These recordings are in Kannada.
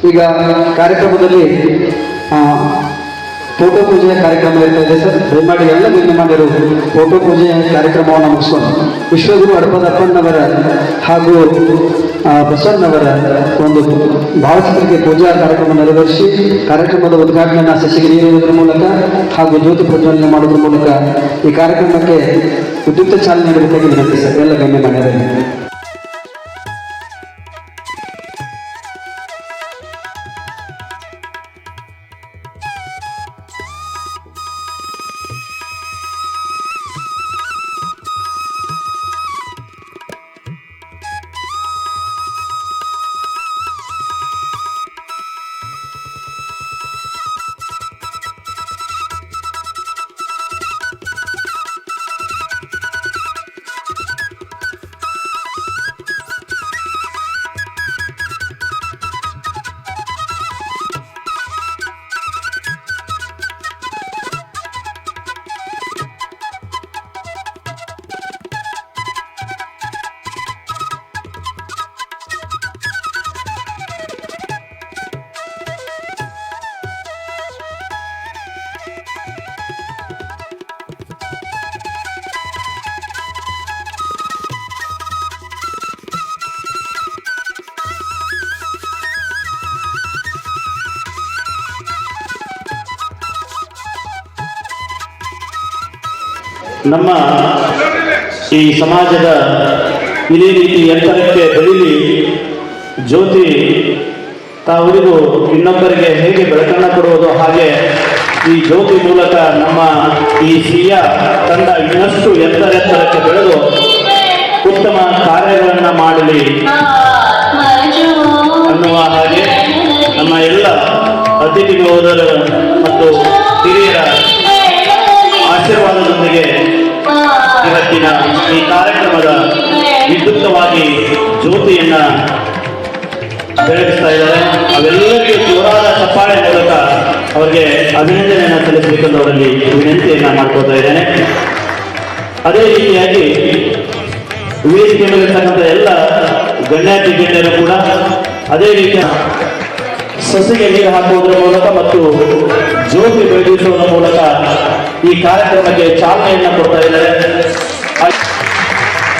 ಈಗ ಕಾರ್ಯಕ್ರಮದಲ್ಲಿ ಫೋಟೋ ಪೂಜೆಯ ಕಾರ್ಯಕ್ರಮ ಇರ್ತಾ ಇದೆ ಸರ್. ದಯಮಾಡಿ ಎಲ್ಲ ಗಣ್ಯಮಾನ್ಯರು ಫೋಟೋ ಪೂಜೆಯ ಕಾರ್ಯಕ್ರಮವನ್ನು ಮುಗಿಸ್ಕೊಂಡು ವಿಶ್ವಗುರು ಹಡಪದಪ್ಪನವರ ಹಾಗೂ ಬಸವಣ್ಣವರ ಒಂದು ಭಾವಚಿತ್ರಕ್ಕೆ ಪೂಜಾ ಕಾರ್ಯಕ್ರಮ ನೆರವೇರಿಸಿ ಕಾರ್ಯಕ್ರಮದ ಉದ್ಘಾಟನೆಯನ್ನು ಸಸಿಗೆ ನೀಡುವುದರ ಮೂಲಕ ಹಾಗೂ ಜ್ಯೋತಿ ಪ್ರಜ್ವಲನೆ ಮಾಡುವುದರ ಮೂಲಕ ಈ ಕಾರ್ಯಕ್ರಮಕ್ಕೆ ವಿದ್ಯುಕ್ತ ಚಾಲನೆ ನೀಡಬೇಕಾಗಿ ವಿನಂತಿ ಸರ್ ಎಲ್ಲ ಗಣ್ಯಮಾನ್ಯರಲ್ಲಿ. ನಮ್ಮ ಈ ಸಮಾಜದ ಇದೇ ರೀತಿ ಎತ್ತರಕ್ಕೆ ಬೆಳೀಲಿ, ಜ್ಯೋತಿ ತಾವುರಿಗೂ ಇನ್ನೊಬ್ಬರಿಗೆ ಹೇಗೆ ಬೆಳಕನ್ನು ಕೊಡುವುದು ಹಾಗೆ ಈ ಜ್ಯೋತಿ ಮೂಲಕ ನಮ್ಮ ಈ ಸಿಯಾ ತಂಡ ಇನ್ನಷ್ಟು ಎತ್ತರಕ್ಕೆ ಬೆಳೆದು ಉತ್ತಮ ಕಾರ್ಯಗಳನ್ನು ಮಾಡಲಿ ಅನ್ನುವ ಹಾಗೆ ನಮ್ಮ ಎಲ್ಲ ಅತಿಥಿ ಗೌರವರು ಮತ್ತು ಹಿರಿಯರ ಆಶೀರ್ವಾದದೊಂದಿಗೆ ಇವತ್ತಿನ ಈ ಕಾರ್ಯಕ್ರಮದ ವಿದ್ಯುಕ್ತವಾಗಿ ಜ್ಯೋತಿಯನ್ನ ಬೆಳಗಿಸ್ತಾ ಇದ್ದಾರೆ. ಅವೆಲ್ಲರಿಗೂ ಜೋರಾದ ಚಪ್ಪಾಳೆ ಮೂಲಕ ಅವರಿಗೆ ಅಭಿನಂದನೆಯನ್ನು ಸಲ್ಲಿಸಬೇಕೆಂದು ಅವರಲ್ಲಿ ವಿನಂತಿಯನ್ನ ಮಾಡ್ಕೊಳ್ತಾ ಇದ್ದೇನೆ. ಅದೇ ರೀತಿಯಾಗಿ ವೇದಿಕೆ ಮೇಲಿರ್ತಕ್ಕಂಥ ಎಲ್ಲ ಗಣ್ಯಾತಿ ಗಣ್ಯರು ಕೂಡ ಅದೇ ರೀತಿಯ ಸಸಿಗೆ ನೀರು ಹಾಕುವುದರ ಮೂಲಕ ಮತ್ತು ಜ್ಯೋತಿ ಬೆಳಗಿಸುವುದರ ಮೂಲಕ ಈ ಕಾರ್ಯಕ್ರಮಕ್ಕೆ ಚಾಲನೆಯನ್ನು ಕೊಡ್ತಾ ಇದ್ದಾರೆ.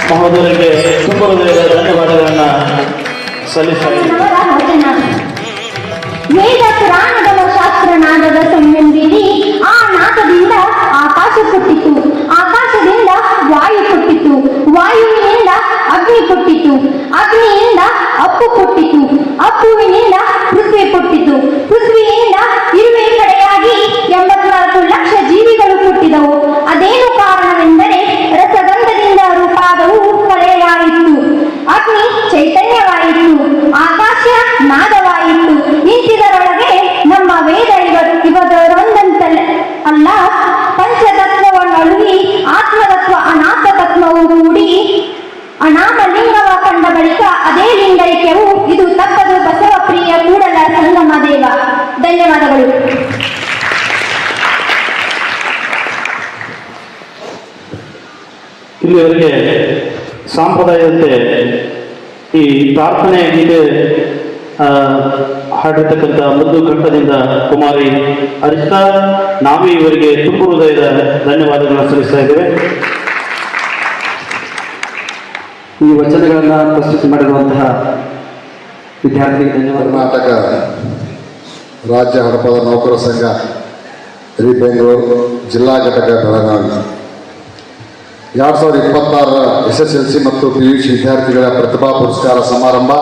ಮಹೋದಯರಿಗೆ ತುಂಬ ಹೃದಯದ ಧನ್ಯವಾದಗಳನ್ನು ಸಲ್ಲಿಸ್ತಾ ವೇದ ಪುರಾಣಗಳ ಶಾಸ್ತ್ರನಾದದ ಸಂಬಂಧಿಸಿ ಆ ನಾದದಿಂದ ಆಕಾಶ ಹುಟ್ಟಿತು, ಆಕಾಶದಿಂದ ವಾಯು ಹುಟ್ಟಿತು, ವಾಯುವಿನಿಂದ ಅಗ್ನಿ ಹುಟ್ಟಿತು, ಅಗ್ನಿಯಿಂದ ಅಪ್ಪು ಹುಟ್ಟಿತು, ಅಪ್ಪುವಿನಿಂದ ಪೃಥ್ವಿ ಹುಟ್ಟಿತು, ಪೃಥ್ವಿಯಿಂದ ಇರುವೆ ಕಡೆಯಾಗಿ 84 ಲಕ್ಷ ಜೀವಿಗಳು ಹುಟ್ಟಿದವು. ಅದೇನು ಕಾರಣವೆಂದರೆ ರಸಗಂಧದಿಂದ ರೂಪಾದವು ಕಲೆಯಾಯಿತು, ಅಗ್ನಿ ಚೈತನ್ಯವಾಯಿತು, ಆಕಾಶ ನಾದವಾಯಿತು. ನಿಂತಿದರೊಳಗೆ ನಮ್ಮ ವೇದ ಇವರೊಂದಂತಲ್ಲ ಅಲ್ಲ, ಪಂಚತತ್ವವನ್ನೊಳಗಿ ಆತ್ಮತತ್ವ ಅನಾಥ ತತ್ವವು ಕೂಡಿ ಅನಾಮ ಲಿಂಗವ ಕಂಡ ಬಳಿಕ ಅದೇ ಲಿಂಗೈಕ್ಯವು ಇದು ತಪ್ಪದು ಬಸವ ಪ್ರಿಯ ಕೂಡಲ ಸಂಗಮ ದೇವ. ಧನ್ಯವಾದಗಳು. ಇಲ್ಲಿವರೆಗೆ ಸಾಂಪ್ರದಾಯದಂತೆ ಈ ಪ್ರಾರ್ಥನೆ ಗೀತೆ ಹಾಡಿರ್ತಕ್ಕಂಥ ಮೃದು ಕಂಠದಿಂದ ಕುಮಾರಿ ಅರಿತಾ ನಾವೇ ಇವರಿಗೆ ತುಂಬ ಹೃದಯದ ಧನ್ಯವಾದಗಳನ್ನು ಸಲ್ಲಿಸ್ತಾ ಇದ್ದೇವೆ. ಈ ವಚನಗಳನ್ನು ಪ್ರಸ್ತುತಿ ಮಾಡಿರುವಂತಹ ವಿದ್ಯಾರ್ಥಿಗೆ ಧನ್ಯವಾದ. ಕರ್ನಾಟಕ ರಾಜ್ಯ ಹಡಪದ ನೌಕರ ಸಂಘ ಬೆಂಗಳೂರು ಜಿಲ್ಲಾ ಘಟಕ ಬೆಳಗಾವಿ 2026 SSLC ಮತ್ತು PUC ವಿದ್ಯಾರ್ಥಿಗಳ ಪ್ರತಿಭಾ ಪುರಸ್ಕಾರ ಸಮಾರಂಭ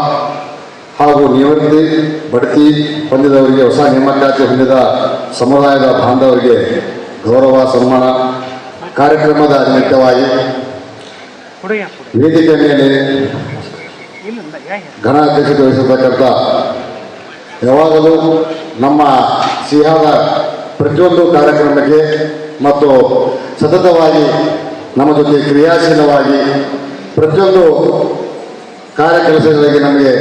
ಹಾಗೂ ನಿವೃತ್ತಿ ಬಡ್ತಿ ಹೊಂದಿದವರಿಗೆ ಹೊಸ ನೇಮಕಾತಿ ಹೊಂದಿದ ಸಮುದಾಯದ ಬಾಂಧವರಿಗೆ ಗೌರವ ಸನ್ಮಾನ ಕಾರ್ಯಕ್ರಮದ ನಿಮಿತ್ತವಾಗಿ ವೇದಿಕೆ ಮೇಲೆ ಘನ ಅಧ್ಯಕ್ಷತೆ ವಹಿಸತಕ್ಕಂಥ ಯಾವಾಗಲೂ ನಮ್ಮ ಸಿಹಾದ ಪ್ರತಿಯೊಂದು ಕಾರ್ಯಕ್ರಮಕ್ಕೆ ಮತ್ತು ಸತತವಾಗಿ ನಮ್ಮ ಜೊತೆ ಕ್ರಿಯಾಶೀಲವಾಗಿ ಪ್ರತಿಯೊಂದು ಕಾರ್ಯಕೆಲಸಗಳಿಗೆ ನಮಗೆ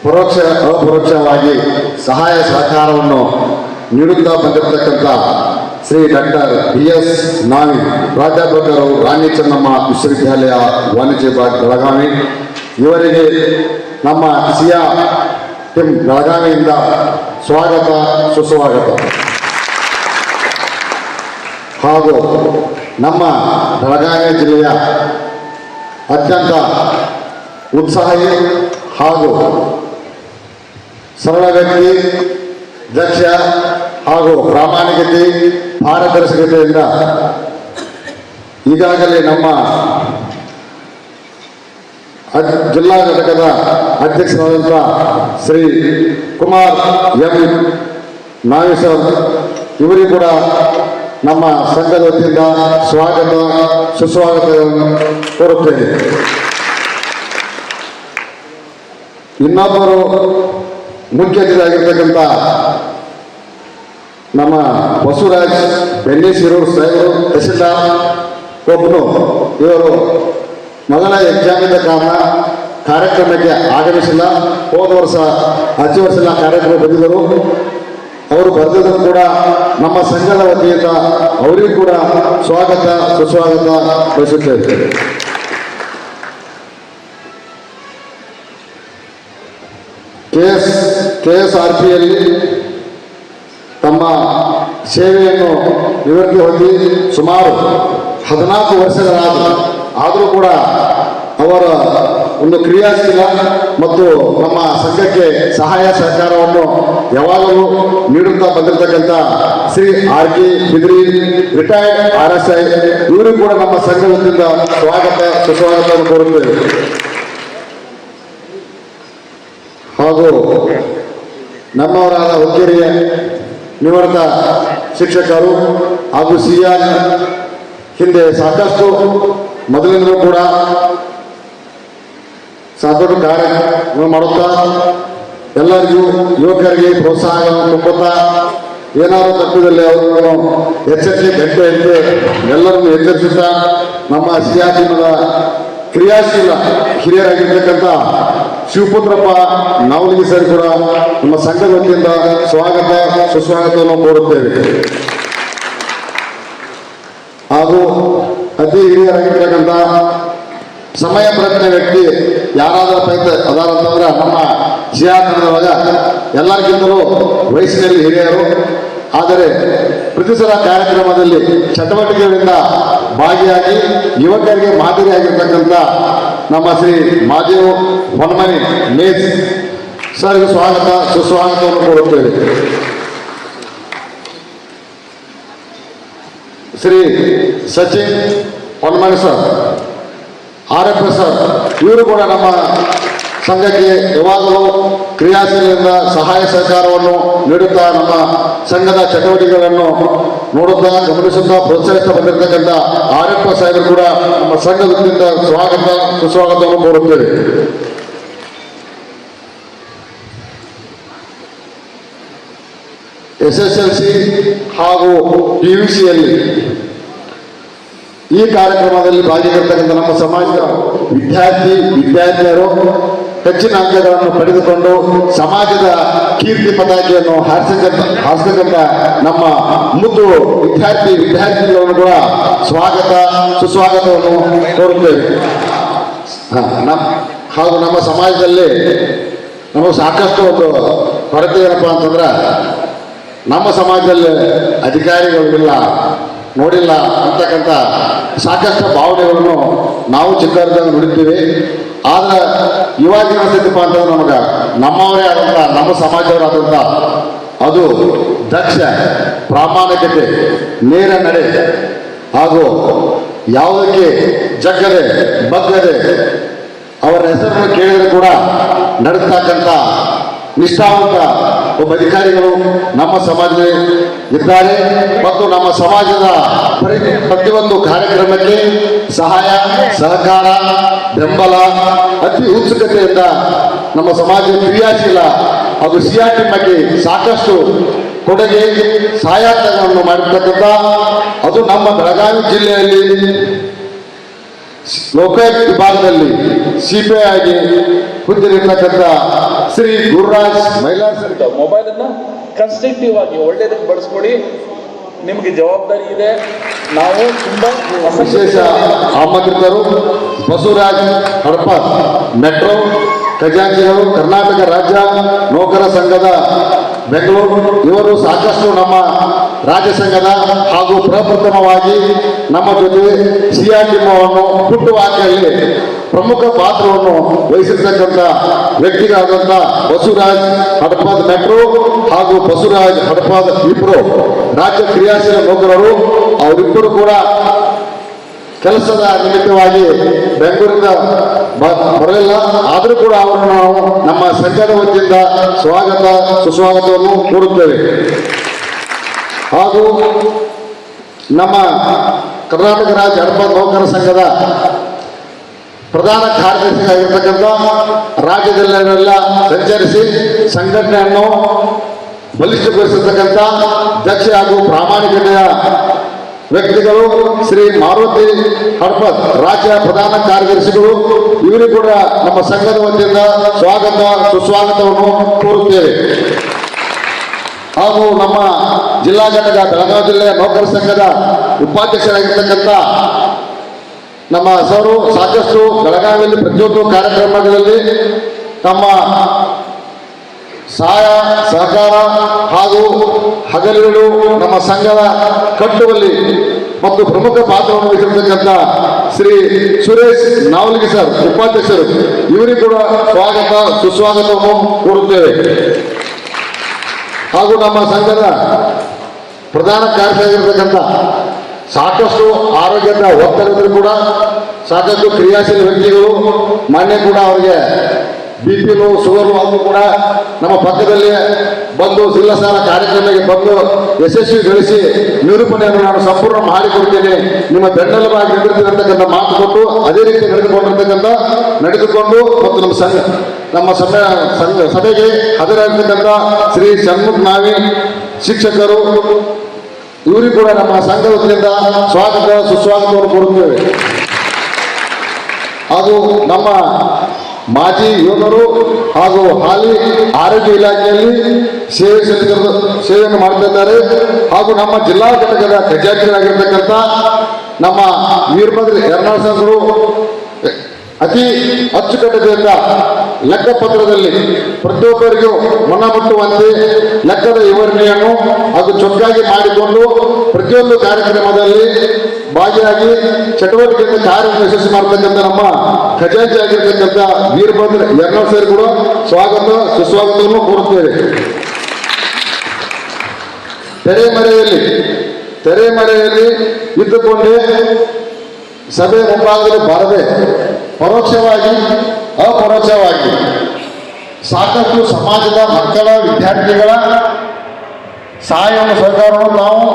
ಪರೋಕ್ಷ ಅಪರೋಕ್ಷವಾಗಿ ಸಹಾಯ ಸಹಕಾರವನ್ನು ನೀಡುತ್ತಾ ಬಂದಿರತಕ್ಕಂಥ ಶ್ರೀ ಡಾಕ್ಟರ್ BS ನಾವಿ ಪ್ರಾಧ್ಯಾಪಕರು ರಾಣಿ ಚೆನ್ನಮ್ಮ ವಿಶ್ವವಿದ್ಯಾಲಯ ವಾಣಿಜ್ಯ ವಿಭಾಗ ಬೆಳಗಾವಿ ಇವರಿಗೆ ನಮ್ಮ ಸಿಯಾ ಟೀಮ್ ಬೆಳಗಾವಿಯಿಂದ ಸ್ವಾಗತ ಸುಸ್ವಾಗತ. ಹಾಗೂ ನಮ್ಮ ಬೆಳಗಾವಿ ಜಿಲ್ಲೆಯ ಅತ್ಯಂತ ಉತ್ಸಾಹಿ ಹಾಗೂ ಸರಳ ವ್ಯಕ್ತಿ, ದಕ್ಷ ಹಾಗೂ ಪ್ರಾಮಾಣಿಕತೆ ಪಾರದರ್ಶಕತೆಯಿಂದ ಈಗಾಗಲೇ ನಮ್ಮ ಜಿಲ್ಲಾ ಘಟಕದ ಅಧ್ಯಕ್ಷರಾದಂಥ ಶ್ರೀ ಕುಮಾರ್ ಎಂ ನಾಗೇಶ್ವರ್ ಇವರಿಗೂ ಕೂಡ ನಮ್ಮ ಸಂಘದ ವತಿಯಿಂದ ಸ್ವಾಗತ ಸುಸ್ವಾಗತವನ್ನು ಕೋರುತ್ತೇನೆ. ಇನ್ನೊಬ್ಬರು ಮುಖ್ಯ ಅತಿಥಿಯಾಗಿರ್ತಕ್ಕಂಥ ನಮ್ಮ ಬಸವರಾಜ್ ಬೆನ್ನಿಸಿರೂರು ಸಾಹೇಬರು ತಹಸೀಲ್ದಾರ್ ಒಬ್ಬನು ಇವರು ಮೊದಲ ಎಕ್ಸಾಮಿನ ಕಾರಣ ಕಾರ್ಯಕ್ರಮಕ್ಕೆ ಆಗಮಿಸಿಲ್ಲ. ಹೋದ ವರ್ಷ ಹಚ್ಚು ವರ್ಷ ಕಾರ್ಯಕ್ರಮ ಬಂದಿದ್ದರು. ಅವರು ಬರೆದಿದ್ದರೂ ಕೂಡ ನಮ್ಮ ಸಂಘದ ವತಿಯಿಂದ ಅವರಿಗೂ ಕೂಡ ಸ್ವಾಗತ ಸುಸ್ವಾಗತ ಬಯಸುತ್ತೇವೆ. KSRPಯಲ್ಲಿ ತಮ್ಮ ಸೇವೆಯನ್ನು ನಿವೃತ್ತಿ ಹೊಂದಿ ಸುಮಾರು 14 ವರ್ಷಗಳಾದರು. ಆದರೂ ಕೂಡ ಅವರ ಒಂದು ಕ್ರಿಯಾಶೀಲ ಮತ್ತು ನಮ್ಮ ಸಂಘಕ್ಕೆ ಸಹಾಯ ಸಹಕಾರವನ್ನು ಯಾವಾಗಲೂ ನೀಡುತ್ತಾ ಬಂದಿರತಕ್ಕಂಥ ಶ್ರೀ RK ಬಿದ್ರಿ ರಿಟೈರ್ಡ್ RSI ಇವರು ಕೂಡ ನಮ್ಮ ಸಂಘ ವತಿಯಿಂದ ಸ್ವಾಗತ ಸುಸ್ವಾಗತವನ್ನು ಕೋರುತ್ತೇವೆ. ಹಾಗೂ ನಮ್ಮವರಾದ ಹುಕ್ಕೇರಿಯ ನಿವೃತ್ತ ಶಿಕ್ಷಕರು ಹಾಗೂ CR ಹಿಂದೆ ಸಾಕಷ್ಟು ಮೊದಲಿಂದಲೂ ಕೂಡ ಸಾಕಷ್ಟು ಕಾರ್ಯ ಮಾಡುತ್ತಾ ಎಲ್ಲರಿಗೂ ಯುವಕರಿಗೆ ಪ್ರೋತ್ಸಾಹವನ್ನು ತುಂಬುತ್ತಾ ಏನಾದರೂ ತಪ್ಪಿದಲ್ಲಿ ಅವರನ್ನು ಎಚ್ಚರಿಕೆ ಗಂಟೆಯಂತೆ ಎಲ್ಲರನ್ನು ಎಚ್ಚರಿಸುತ್ತಾ ನಮ್ಮ CR ಟೀಮದ ಕ್ರಿಯಾಶೀಲ ಹಿರಿಯರಾಗಿರ್ತಕ್ಕಂಥ ಶಿವಪುತ್ರಪ್ಪ ನಾವಲಿಗೆ ಸರ್ ಕೂಡ ನಮ್ಮ ಸಂಘದ ವತಿಯಿಂದ ಸ್ವಾಗತ ಸುಸ್ವಾಗತವನ್ನು ಕೋರುತ್ತೇವೆ. ಹಾಗೂ ಅತಿ ಹಿರಿಯರಾಗಿರ್ತಕ್ಕಂಥ ಸಮಯ ಪ್ರಜ್ಞೆ ವ್ಯಕ್ತಿ ಯಾರಾದರೂ ಅದಾರ ಅಂತಂದ್ರೆ ನಮ್ಮ CR ತಂಡದೊಳಗ ಎಲ್ಲರಿಗಿಂತಲೂ ವಯಸ್ಸಿನಲ್ಲಿ ಹಿರಿಯರು. ಆದರೆ ಪ್ರತಿ ಸಲ ಕಾರ್ಯಕ್ರಮದಲ್ಲಿ ಚಟುವಟಿಕೆಗಳಿಂದ ಭಾಗಿಯಾಗಿ ಯುವಕರಿಗೆ ಮಾದರಿಯಾಗಿರ್ತಕ್ಕಂಥ ನಮ್ಮ ಶ್ರೀ ಮಾದೇವ್ ಹೊನ್ಮನಿ ಮೇಜ್ ಸರ್ಗೆ ಸ್ವಾಗತ ಸುಸ್ವಾಗತವನ್ನು ಕೋರುತ್ತೇವೆ. Shri Sachin Honmani sir, RF sir ಇವರು ಕೂಡ ನಮ್ಮ ಸಂಘಕ್ಕೆ ಯಾವಾಗಲೂ ಕ್ರಿಯಾಶೀಲದಿಂದ ಸಹಾಯ ಸಹಕಾರವನ್ನು ನೀಡುತ್ತಾ ನಮ್ಮ ಸಂಘದ ಚಟುವಟಿಕೆಗಳನ್ನು ನೋಡುತ್ತಾ ಗಮನಿಸುತ್ತಾ ಪ್ರೋತ್ಸಾಹಿಸ್ತಾ ಬಂದಿರತಕ್ಕಂಥ RF ಸಾಹೇಬರು ಕೂಡ ನಮ್ಮ ಸಂಘದಿಂದ ಸ್ವಾಗತ ಸುಸ್ವಾಗತವನ್ನು ಕೋರುತ್ತೇವೆ. SSLC ಹಾಗೂ PUCಯಲ್ಲಿ ಈ ಕಾರ್ಯಕ್ರಮದಲ್ಲಿ ಭಾಗಿಯಾಗಿರ್ತಕ್ಕಂಥ ನಮ್ಮ ಸಮಾಜದ ವಿದ್ಯಾರ್ಥಿನಿಯರು ಹೆಚ್ಚಿನ ಅಂಕಗಳನ್ನು ಪಡೆದುಕೊಂಡು ಸಮಾಜದ ಕೀರ್ತಿ ಪತಾಕೆಯನ್ನು ಹಾರಿಸತಕ್ಕಂಥ ನಮ್ಮ ಮುದ್ದು ವಿದ್ಯಾರ್ಥಿಗಳನ್ನು ಕೂಡ ಸ್ವಾಗತ ಸುಸ್ವಾಗತವನ್ನು ಕೋರುತ್ತೇವೆ. ಹಾಗೂ ನಮ್ಮ ಸಮಾಜದಲ್ಲಿ ನಮಗೆ ಸಾಕಷ್ಟು ಒಂದು ಕೊರತೆ ಏನಪ್ಪ ಅಂತಂದ್ರೆ ನಮ್ಮ ಸಮಾಜದಲ್ಲಿ ಅಧಿಕಾರಿಗಳಿಲ್ಲ ನೋಡಿಲ್ಲ ಅಂತಕ್ಕಂಥ ಸಾಕಷ್ಟು ಭಾವನೆಗಳನ್ನು ನಾವು ಚಿಕ್ಕವರಿದ್ದಾಗ ನೋಡಿರ್ತೀವಿ. ಆದರೆ ಇವಾಗ ಏನಿಸ್ತೈತಪ್ಪ ಅಂತಂದ್ರೆ ನಮಗೆ ನಮ್ಮವರೇ ಆದಂಥ ನಮ್ಮ ಸಮಾಜವರಾದಂಥ ಅದು ದಕ್ಷ ಪ್ರಾಮಾಣಿಕತೆ ನೇರ ನಡೆ ಹಾಗೂ ಯಾವುದಕ್ಕೆ ಜಗ್ಗದೆ ಬಗ್ಗದೆ ಅವರ ಹೆಸರನ್ನು ಕೇಳಿದರೆ ಕೂಡ ನಡೆಸ್ತಕ್ಕಂಥ ನಿಷ್ಠಾವಂತ ಒಬ್ಬ ಅಧಿಕಾರಿಗಳು ನಮ್ಮ ಸಮಾಜದಲ್ಲಿ ಇದ್ದಾರೆ. ಮತ್ತು ನಮ್ಮ ಸಮಾಜದ ಪ್ರತಿಯೊಂದು ಕಾರ್ಯಕ್ರಮಕ್ಕೆ ಸಹಾಯ ಸಹಕಾರ ಬೆಂಬಲ ಅತಿ ಉತ್ಸುಕತೆಯಿಂದ ನಮ್ಮ ಸಮಾಜದ ಕ್ರಿಯಾಶೀಲ ಹಾಗೂ CR ಟೀಮ್ ಬಗ್ಗೆ ಸಾಕಷ್ಟು ಕೊಡುಗೆ ಸಹಾಯಗಳನ್ನು ಮಾಡಿರ್ತಕ್ಕಂಥ ಅದು ನಮ್ಮ ಬೆಳಗಾವಿ ಜಿಲ್ಲೆಯಲ್ಲಿ ಲೋಕಾಯುಕ್ತ ವಿಭಾಗದಲ್ಲಿ CPI ಆಗಿ ಹೊಂದಿರತಕ್ಕಂಥ ಶ್ರೀ ಗುರುರಾಜ್ ಮೈಲಾರ್ ಮೊಬೈಲ್ ಅನ್ನ ಕನ್ಸ್ಟ್ರಕ್ಟಿವ್ ಆಗಿ ಒಳ್ಳೆಯದಕ್ಕೆ ಬಳಸ್ಕೊಡಿ. ನಿಮಗೆ ಜವಾಬ್ದಾರಿ ಇದೆ. ನಾವು ತುಂಬಾ ವಿಶೇಷ ಆಮಂತ್ರಿತರು ಬಸವರಾಜ್ ಹಡಪ ಮೆಟ್ರೋ ಖಜಾಂಚಿಗಳು, ಕರ್ನಾಟಕ ರಾಜ್ಯ ನೌಕರ ಸಂಘದ ಬೆಂಗಳೂರು, ಇವರು ಸಾಕಷ್ಟು ನಮ್ಮ ರಾಜ್ಯ ಸಂಘದ ಹಾಗೂ ಪ್ರಪ್ರಥಮವಾಗಿ ನಮ್ಮ ಜೊತೆ ಸಿಆರ್ಟಿಒವನ್ನು ಹುಟ್ಟುಹಾಕಲ್ಲಿ ಪ್ರಮುಖ ಪಾತ್ರವನ್ನು ವಹಿಸಿರ್ತಕ್ಕಂಥ ವ್ಯಕ್ತಿಗಳಾದಂಥ ಬಸವರಾಜ್ ಹಡಪದ್ ಮೆಟ್ರೋ ಹಾಗೂ ಬಸವರಾಜ್ ಹಡಪದ್ ಇಬ್ರು ರಾಜ್ಯ ಕ್ರಿಯಾಶೀಲ ನೌಕರರು. ಅವರಿಬ್ಬರು ಕೂಡ ಕೆಲಸದ ನಿಮಿತ್ತವಾಗಿ ಬೆಂಗಳೂರಿಂದ ಬರಲಿಲ್ಲ. ಆದರೂ ಕೂಡ ಅವರನ್ನು ನಾವು ನಮ್ಮ ಸಂಘದ ವತಿಯಿಂದ ಸ್ವಾಗತ ಸುಸ್ವಾಗತವನ್ನು ಕೋರುತ್ತೇವೆ. ಹಾಗೂ ನಮ್ಮ ಕರ್ನಾಟಕ ರಾಜ್ಯ ಹಡಪದ್ ನೌಕರ ಸಂಘದ ಪ್ರಧಾನ ಕಾರ್ಯದರ್ಶಿಯಾಗಿರ್ತಕ್ಕಂಥ ರಾಜ್ಯದಲ್ಲೆಲ್ಲ ಸಂಚರಿಸಿ ಸಂಘಟನೆಯನ್ನು ಬಲಿಷ್ಠಗೊಳಿಸಿರ್ತಕ್ಕಂಥ ದಕ್ಷ ಹಾಗೂ ಪ್ರಾಮಾಣಿಕತೆಯ ವ್ಯಕ್ತಿಗಳು ಶ್ರೀ ಮಾರುತಿ ಹಡಪದ್, ರಾಜ್ಯ ಪ್ರಧಾನ ಕಾರ್ಯದರ್ಶಿಗಳು. ಇವರಿಗೂ ಕೂಡ ನಮ್ಮ ಸಂಘದ ವತಿಯಿಂದ ಸ್ವಾಗತ ಸುಸ್ವಾಗತವನ್ನು ಕೋರುತ್ತೇವೆ. ಹಾಗೂ ನಮ್ಮ ಜಿಲ್ಲಾ ಘಟಕ ಬೆಳಗಾವಿ ಜಿಲ್ಲೆಯ ನೌಕರ ಸಂಘದ ಉಪಾಧ್ಯಕ್ಷರಾಗಿರ್ತಕ್ಕಂಥ ನಮ್ಮ ಸರು ಸಾಕಷ್ಟು ಬೆಳಗಾವಿಯಲ್ಲಿ ಪ್ರತಿಯೊಂದು ಕಾರ್ಯಕ್ರಮಗಳಲ್ಲಿ ತಮ್ಮ ಸಹಾಯ ಸಹಕಾರ ಹಾಗೂ ಹಗಲಿರುಳು ನಮ್ಮ ಸಂಘದ ಕಟ್ಟುವಲ್ಲಿ ಮತ್ತು ಪ್ರಮುಖ ಪಾತ್ರವನ್ನು ವಹಿಸಿರ್ತಕ್ಕಂಥ ಶ್ರೀ ಸುರೇಶ್ ನಾವಲ್ಗಿ ಸರ್ ಉಪಾಧ್ಯಕ್ಷರು, ಇವರಿಗೂ ಕೂಡ ಸ್ವಾಗತ ಸುಸ್ವಾಗತವನ್ನು ಕೋರುತ್ತೇವೆ. ಹಾಗೂ ನಮ್ಮ ಸಂಘದ ಪ್ರಧಾನ ಕಾರ್ಯದರ್ಶಿಯಾಗಿರ್ತಕ್ಕಂಥ ಸಾಕಷ್ಟು ಆರೋಗ್ಯದ ಒತ್ತಡಗಳು ಕೂಡ ಸಾಕಷ್ಟು ಕ್ರಿಯಾಶೀಲ ವ್ಯಕ್ತಿಗಳು, ಮಾನ್ಯ ಕೂಡ ಅವರಿಗೆ BP ಲೋ ಶುಗರು ಅದು ಕೂಡ ನಮ್ಮ ಪಕ್ಕದಲ್ಲಿ ಬಂದು ಸಿಲ್ಲಸಾರ ಕಾರ್ಯಕ್ರಮಕ್ಕೆ ಬಂದು ಯಶಸ್ವಿಗೊಳಿಸಿ ನಿರೂಪಣೆಯನ್ನು ನಾನು ಸಂಪೂರ್ಣ ಮಾಡಿಕೊಡ್ತೇನೆ, ನಿಮ್ಮ ಬೆನ್ನೆಲುಬಾಗಿ ನಿಂತಿರ್ತಕ್ಕಂಥ ಮಾತು ಕೊಟ್ಟು ಅದೇ ರೀತಿ ನಡೆದುಕೊಂಡು ಮತ್ತು ನಮ್ಮ ಸಭೆಗೆ ಹಾಜರಾಗಿರ್ತಕ್ಕಂಥ ಶ್ರೀ ಷಣ್ಮುಖ್ ನಾವಿ ಶಿಕ್ಷಕರು, ಇವರಿಗೂ ಕೂಡ ನಮ್ಮ ಸಂಘ ವತಿಯಿಂದ ಸ್ವಾಗತ ಸುಸ್ವಾಗತವನ್ನು ಕೋರುತ್ತೇವೆ. ಹಾಗೂ ನಮ್ಮ ಮಾಜಿ ಯೋಧರು ಹಾಗೂ ಹಾಲಿ ಆರೋಗ್ಯ ಇಲಾಖೆಯಲ್ಲಿ ಸೇವೆಯನ್ನು ಮಾಡ್ತಿದ್ದಾರೆ. ಹಾಗೂ ನಮ್ಮ ಜಿಲ್ಲಾ ಘಟಕದ ಖಜಾಂಚಿಗಳಾಗಿರ್ತಕ್ಕಂಥ ನಮ್ಮ ವೀರಭದ್ರ ಯರ್ನಾಳ್ ಅತಿ ಅಚ್ಚುಕಟ್ಟತೆಯಿಂದ ಲೆಕ್ಕಪತ್ರದಲ್ಲಿ ಪ್ರತಿಯೊಬ್ಬರಿಗೂ ಮನ ಮುಟ್ಟುವಂತೆ ಲೆಕ್ಕದ ವಿವರಣೆಯನ್ನು ಅದು ಚೊಕ್ಕಾಗಿ ಮಾಡಿಕೊಂಡು ಪ್ರತಿಯೊಂದು ಕಾರ್ಯಕ್ರಮದಲ್ಲಿ ಭಾಗಿಯಾಗಿ ಚಟುವಟಿಕೆಯಿಂದ ಕಾರ್ಯವನ್ನು ಯಶಸ್ವಿ ಮಾಡತಕ್ಕಂಥ ನಮ್ಮ ಖಜಾಂಚಿ ಆಗಿರ್ತಕ್ಕಂಥ ವೀರಭದ್ರ ಯರ್ನಾಳ್ ಸರ್ ಕೂಡ ಸ್ವಾಗತ ಸುಸ್ವಾಗತವನ್ನು ಕೋರುತ್ತೇವೆ. ತೆರೆಮರೆಯಲ್ಲಿ ಇದ್ದುಕೊಂಡೇ ಸಭೆ ಮುಂಭಾಗದಲ್ಲಿ ಬರದೆ ಪರೋಕ್ಷವಾಗಿ ಅಪರೋಕ್ಷವಾಗಿ ಸಾಕಷ್ಟು ಸಮಾಜದ ಮಕ್ಕಳ ವಿದ್ಯಾರ್ಥಿಗಳ ಸಹಾಯವನ್ನು ಸಹಕಾರವನ್ನು ನಾವು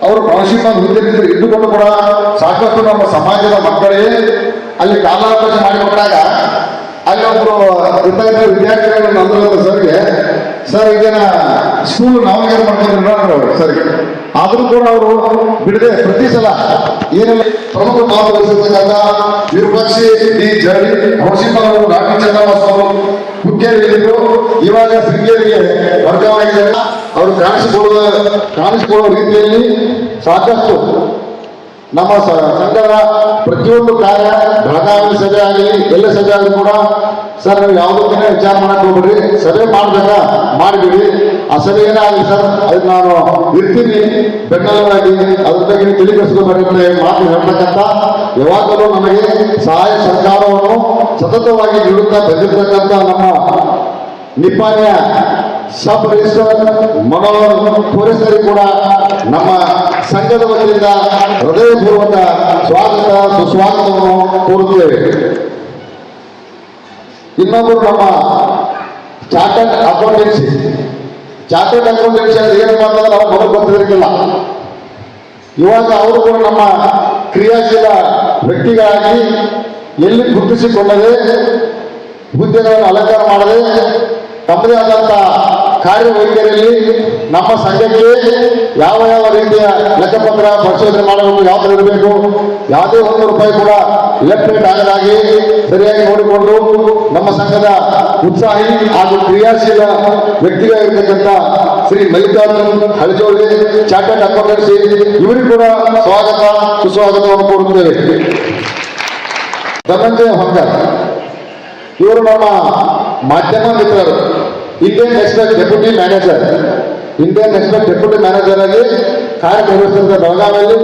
ಅವರು ಪ್ರಾಂಶುಪಾಲ ಹುದ್ದೆಯಲ್ಲಿ ಇದ್ದುಕೊಂಡು ಕೂಡ ಸಾಕಷ್ಟು ನಮ್ಮ ಸಮಾಜದ ಮಕ್ಕಳಿಗೆ ಅಲ್ಲಿ ಕಾಲಾವಕಾಶ ಮಾಡಿಕೊಟ್ಟಾಗ ಅಲ್ಲಿ ಒಬ್ಬರು ವಿದ್ಯಾರ್ಥಿಗಳನ್ನು ಅಂದ್ರು ಸರ್ಗೆ, ಸರ್ ಇದನ್ನ ಸ್ಕೂಲ್ ನಾಮಕರಣ ಮಾಡ್ಕೊಂಡಿದ್ರು ಸರ್ಗೆ. ಆದರೂ ಕೂಡ ಅವರು ಬಿಡದೆ ಪ್ರತಿ ಸಲ ಏನೆಲ್ಲ ಪ್ರಮುಖ ಪಾತ್ರ ವಹಿಸಿರ್ತಕ್ಕಂಥ ವಿರೂಪಾಕ್ಷಿ ಡಿ ಜರಿ ಪ್ರಾಂಶುಪಾಲ ಅವರು ಡಾಕ್ಟರ್ ಚಂದ್ರವಾಸ್ ಅವರು ಹುಕ್ಕೇರಿಯಲ್ಲಿದ್ದು ಇವಾಗ ಶೃಂಗೇರಿಗೆ ವರ್ಗವಾಗಿದ್ದಾರೆ. ಅವರು ಕಾಣಿಸಿಕೊಳ್ಳುವ ರೀತಿಯಲ್ಲಿ ಸಾಕಷ್ಟು ನಮ್ಮ ಸಂಘದ ಪ್ರತಿಯೊಂದು ಕಾರ್ಯ ಬೆಳಗಾವಿ ಸಭೆ ಆಗಲಿ ಎಲ್ಲ ಸಭೆ ಆಗಲಿ ಕೂಡ ಸರ್ ನೀವು ಯಾವುದಕ್ಕಿಂತ ವಿಚಾರ ಮಾಡಕ್ ಹೋಗ್ಬಿಡ್ರಿ, ಸಭೆ ಮಾಡ್ಬೇಕಾ ಮಾಡಿಬಿಡಿ, ಆ ಸಭೆ ಏನಾಗಲಿ ಸರ್ ಅದು ನಾನು ಇರ್ತೀನಿ ಬೆನ್ನೆಲುಬಾಗಿ ಅದ್ರ ಬಗ್ಗೆ ತಿಳಿಗೊಳಿಸ್ಕೊಬೇಕಂತ ಮಾತು ಹೇಳ್ತಕ್ಕಂಥ ಯಾವಾಗಲೂ ನಮಗೆ ಸಹಾಯ ಸರ್ಕಾರವನ್ನು ಸತತವಾಗಿ ನೀಡುತ್ತಾ ಬಂದಿರತಕ್ಕಂಥ ನಮ್ಮ ನಿಪ್ಪಾಣಿಯ ಸಬ್ ರಿಜಿಸ್ಟರ್ ಮನೋಹರ್ ಪೊಲೀಸರಿಗೆ ಕೂಡ ನಮ್ಮ ಸಂಘದ ವತಿಯಿಂದ ಹೃದಯಪೂರ್ವಕ ಸ್ವಾಗತ ಸುಸ್ವಾಗತವನ್ನು ಕೋರುತ್ತೇವೆ. ಇನ್ನೊಬ್ಬರು ನಮ್ಮ ಚಾರ್ಟರ್ಡ್ ಅಕೌಂಟೆನ್ಸಿ ಅದು ಏನು ಮಾಡ್ತಾರೆ ನಾವು ಮೊದಲು ಗೊತ್ತಿರಲಿಲ್ಲ. ಇವಾಗ ಅವರು ಕೂಡ ನಮ್ಮ ಕ್ರಿಯಾಶೀಲ ವ್ಯಕ್ತಿಗಳಾಗಿ ಎಲ್ಲಿ ಗುರುತಿಸಿಕೊಳ್ಳದೆ ಹುದ್ದೆಗಳನ್ನು ಅಲಂಕಾರ ಮಾಡದೆ ತಮ್ಮದೇ ಆದಂಥ ಕಾರ್ಯವೈಖರಿಯಲ್ಲಿ ನಮ್ಮ ಸಂಘಕ್ಕೆ ಯಾವ ರೀತಿಯ ಲೆಕ್ಕಪತ್ರ ಪರಿಶೋಧನೆ ಮಾಡಬೇಕು, ಯಾವ ಥರ ಇರಬೇಕು, ಯಾವುದೇ ₹1 ಕೂಡ ಲೆಫ್ಟ್ ರೈಟ್ ಆಗದಾಗಿ ಸರಿಯಾಗಿ ನೋಡಿಕೊಂಡು ನಮ್ಮ ಸಂಘದ ಉತ್ಸಾಹಿ ಹಾಗೂ ಕ್ರಿಯಾಶೀಲ ವ್ಯಕ್ತಿಗಳಿರ್ತಕ್ಕಂಥ ಶ್ರೀ ಮಲ್ಲಿಕಾರ್ಜುನ್ ಹಳಜೋಳಿ ಚಾರ್ಟರ್ಡ್ ಅಕೌಂಟೆನ್ಸಿ ಇವರಿಗೂ ಕೂಡ ಸ್ವಾಗತ ಸುಸ್ವಾಗತವನ್ನು ಕೋರುತ್ತೇವೆ. ಧನಂಜಯ ಹೊಂಗರ್ ಇವರು ನಮ್ಮ ಮಾಧ್ಯಮ ಮಿತ್ರರು. Indian express deputy manager, Indian express deputy manager ಆಗಿ ಕಾರ್ಯನಿರ್ವಹಿಸಿದ ಬೆಳಗಾವಿಯಲ್ಲಿ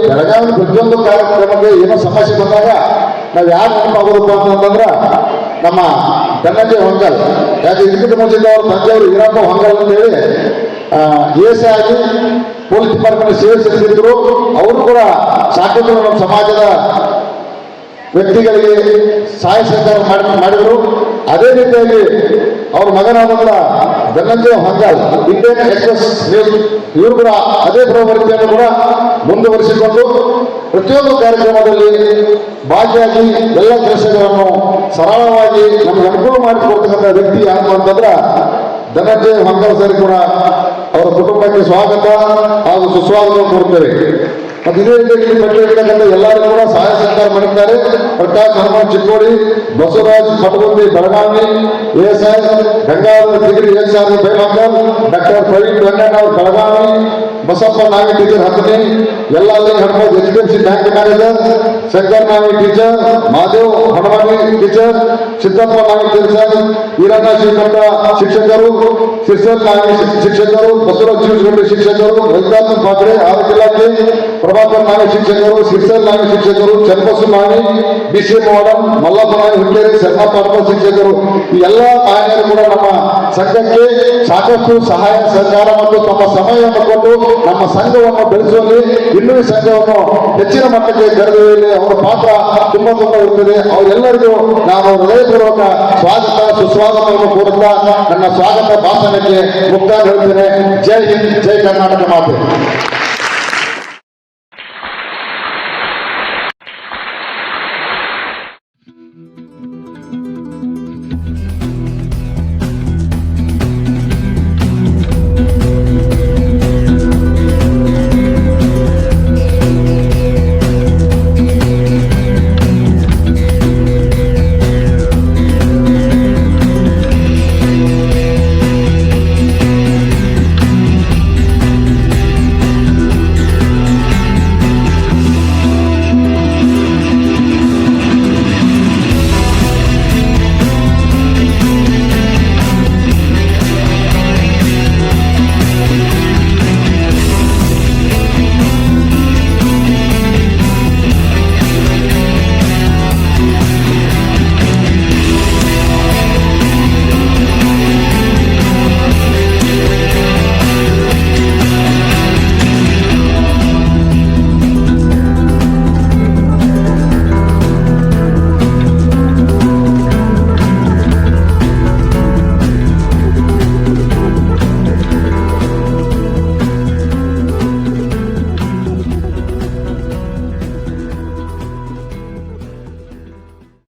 ಪ್ರತಿಯೊಂದು ಕಾರ್ಯಕ್ರಮಕ್ಕೆ ಏನೋ ಸಮಸ್ಯೆ ಬಂದಾಗ ನಾವು ಯಾರು ನೆನಪಾಗೋದಪ್ಪ ಅಂತಂದ್ರೆ ನಮ್ಮ ಧನಂಜಯ ಹೊಂಗಲ್. ಯಾಕೆ ಇದಕ್ಕಿಂತ ಮುಂಚಿತ ಅವರು ತಂದೆಯವರು ಈರಪ್ಪ ಹೊಂಗಲ್ ಅಂತೇಳಿ ಎಸ್ ಆಗಿ ಪೊಲೀಸ್ ಡಿಪಾರ್ಟ್ಮೆಂಟ್ ಸೇವೆ ಸಲ್ಲಿಸಿದ್ರು. ಅವರು ಕೂಡ ಸಾಕಷ್ಟು ನಮ್ಮ ಸಮಾಜದ ವ್ಯಕ್ತಿಗಳಿಗೆ ಸಹಾಯ ಸಹಕಾರ ಮಾಡಿದರು. ಅದೇ ರೀತಿಯಾಗಿ ಅವ್ರ ಮಗನಾದಂತ Dhananjay Hongal Indian Express news, ಇವರು ಕೂಡ ಅದೇ ಪ್ರವೃತ್ತಿಯನ್ನು ಕೂಡ ಮುಂದುವರಿಸಿಕೊಂಡು ಪ್ರತಿಯೊಂದು ಕಾರ್ಯಕ್ರಮದಲ್ಲಿ ಭಾಗಿಯಾಗಿ ಎಲ್ಲ ಕೆಲಸಗಳನ್ನು ಸರಳವಾಗಿ ನಮ್ಗೆ ಅನುಕೂಲ ಮಾಡಿಕೊಡ್ತಕ್ಕಂಥ ವ್ಯಕ್ತಿ ಯಾರು ಅಂತಂದ್ರೆ ಧನಂಜಯ ಹೊಂಗಲ್ ಸರ್ ಕೂಡ ಅವರ ಕುಟುಂಬಕ್ಕೆ ಸ್ವಾಗತ ಹಾಗೂ ಸುಸ್ವಾಗತ ಕೋರುತ್ತೇವೆ. ಮತ್ತು ಇದೇ ರೀತಿಯಲ್ಲಿ ಪಟ್ಟಿರ್ತಕ್ಕಂಥ ಎಲ್ಲರೂ ಕೂಡ ಸಹಾಯ ಸಹಕಾರ ಮಾಡಿದ್ದಾರೆ. ಪ್ರಕಾಶ್ ಹನುಮಾನ್ ಚಿಕ್ಕೋಡಿ, ಬಸವರಾಜ್ ಪಟಗುಂದಿ ಬೆಳಗಾವಿ, ಎಎಸ್ಐ ಗಂಗಾಧರ ಡಿಗ್ರಿ ಎಕ್ಸ್ಆರ್ ಬೈಲಾಕರ್, ಡಾಕ್ಟರ್ ಪ್ರವೀಣ್ ವೆಂಕಣ್ಣವ್ರ ಬೆಳಗಾವಿ, ಬಸಪ್ಪ ನಾವಿ ಟೀಚರ್ ಹತ್ತನೇ, ಯಲ್ಲಾಲಿ ಹನುಮದ್ HDFC bank manager, Shankar Navi teacher, Mahadev Hanumani teacher, Siddappa Navi teacher, Iranna Srikanth ಶಿಕ್ಷಕರು, ಸಿರ್ಸಲ್ ನಾವಿ ಶಿಕ್ಷಕರು, ಬಸವರಾಜ್ ಜೀವಗೌಡ ಶಿಕ್ಷಕರು, ರವಿಕಾಂತ್ ಬಾಗ್ರೆ ಆರೋಗ್ಯ ಇಲಾಖೆ, ಪ್ರಭಾಕರ್ ನಾವಿ ಶಿಕ್ಷಕರು, ಸಿರ್ಸಲ್ ನಾವಿ ಶಿಕ್ಷಕರು, ಚನ್ನಬಸು ನಾವಿ, BC ಮೋಡಂ, ಮಲ್ಲಪ್ಪ ನಾವಿ ಹುಕ್ಕೇರಿ, ಶರ್ಮಾ ಪಾಟೀಲ್ ಶಿಕ್ಷಕರು, ಈ ಎಲ್ಲ ಮಾಹಿತಿಯರು ಕೂಡ ನಮ್ಮ ಸಂಘಕ್ಕೆ ಸಾಕಷ್ಟು ಸಹಾಯ ಸಹಕಾರ ಮತ್ತು ತಮ್ಮ ಸಮಯವನ್ನು ಕೊಟ್ಟು ನಮ್ಮ ಸಂಘವನ್ನು ಬೆಳೆಸುವಲ್ಲಿ, ಇನ್ನೂ ಈ ಸಂಘವನ್ನು ಹೆಚ್ಚಿನ ಮಟ್ಟಕ್ಕೆ ಕರೆದೊಯ್ಯಲಿ ಅವರ ಪಾತ್ರ ತುಂಬಾ ಇರ್ತದೆ. ಅವರೆಲ್ಲರಿಗೂ ನಾನು ಹೃದಯಪೂರ್ವಕ ಸ್ವಾಗತ ಸುಸ್ವಾಗತವನ್ನು ಕೋರುತ್ತಾ ನನ್ನ ಸ್ವಾಗತ ಭಾಷಣಕ್ಕೆ ಮುಕ್ತಾಯ ಹೇಳ್ತೇನೆ. ಜೈ ಹಿಂದ್, ಜೈ ಕರ್ನಾಟಕ ಮಾತೆ.